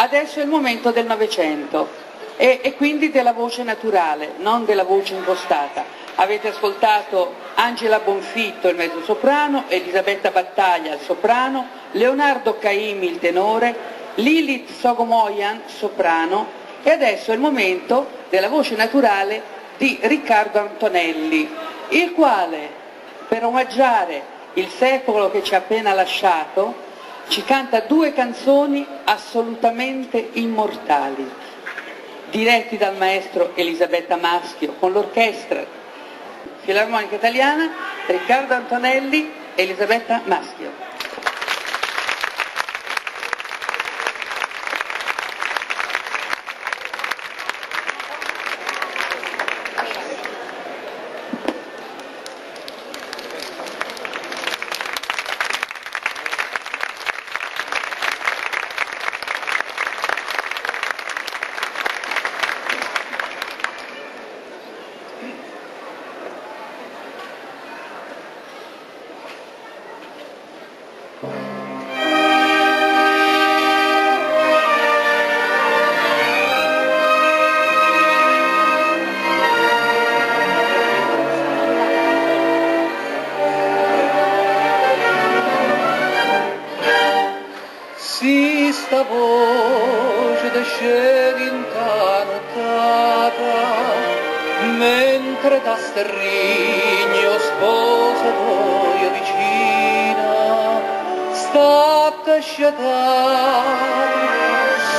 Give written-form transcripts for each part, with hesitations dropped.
Adesso è il momento del Novecento e quindi della voce naturale, non della voce impostata. Avete ascoltato Angela Bonfitto, il mezzosoprano, Elisabetta Battaglia, il soprano, Leonardo Caimi, il tenore, Lilith Sogomoyan, soprano, e adesso è il momento della voce naturale di Riccardo Antonelli, il quale, per omaggiare il secolo che ci ha appena lasciato, ci canta due canzoni assolutamente immortali, diretti dal maestro Elisabetta Maschio con l'orchestra Filarmonica Italiana, Riccardo Antonelli, Elisabetta Maschio. Sta voce d'esce d'incantata, mentre da sterrigno sposatoio vicina, state sciatata,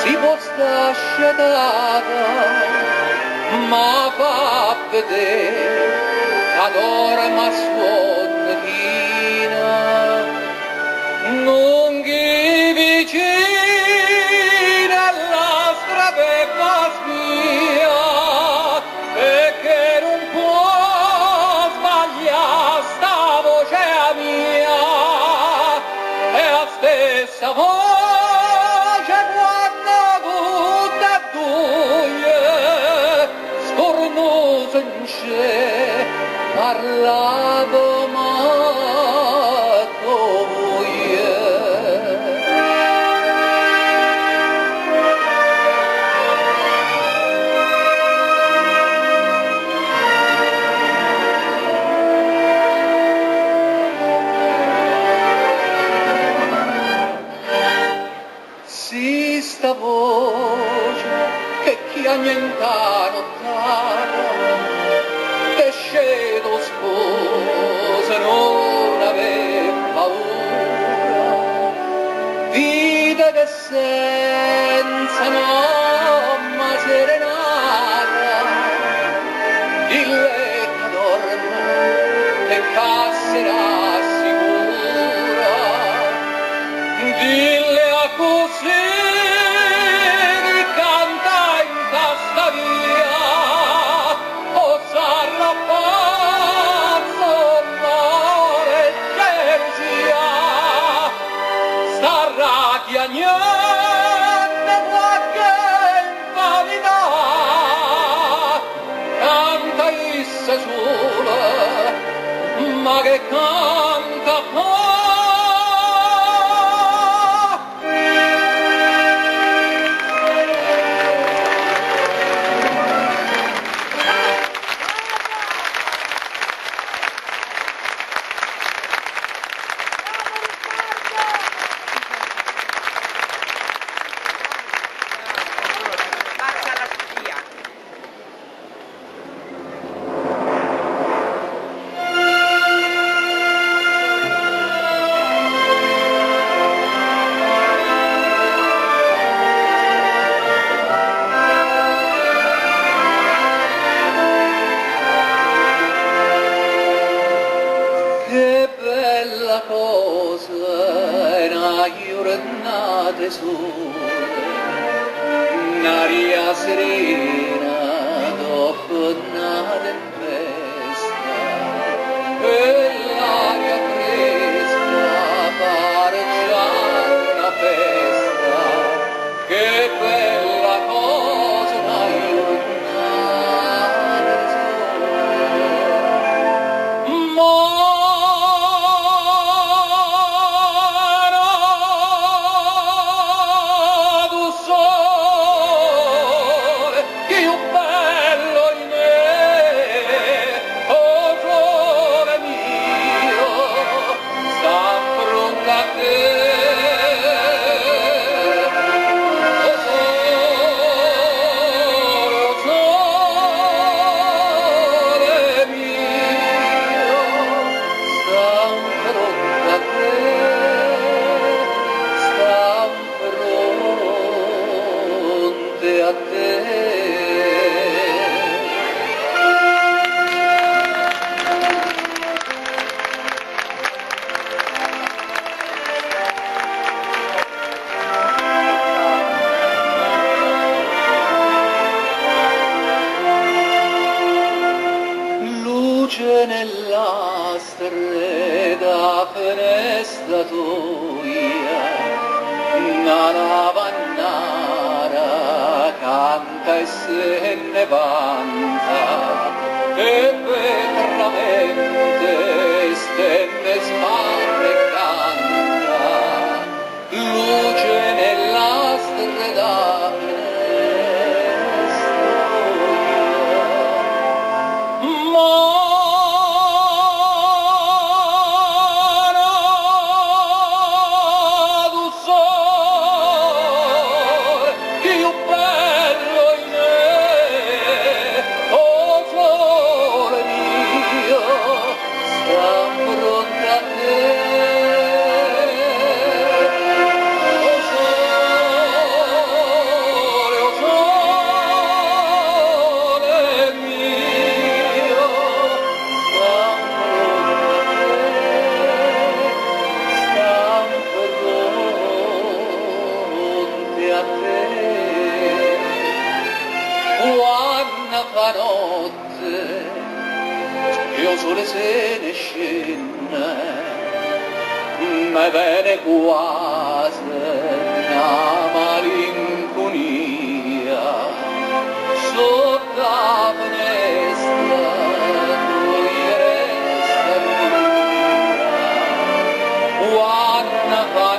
si può sta sciatata, ma va a vedere adorma suon china, non chi vicina alla strabetta spia e che non può sbagliare sta voce mia è la stessa voce quando tutte e due scornoso in c'è parlavo mai. Sta voce che chi annienta nottata te scedo sposa non ave paura vita che senza mamma serenata il letto dorme e casserà sicura dille a così niente qualche invalida canta issa sola ma che canta giornate sole, un'aria serena dopo una tempesta, e l'aria fresca pare già una festa, che bella cosa una giornata sole. So stoia, una vannara canta e se ne vanta, e vetramente stende smarre e canta, luce nella stradale fa notte, io sole se ne scende, me viene quasi una malinconia, sotto la finestra lui resta lì, quando fa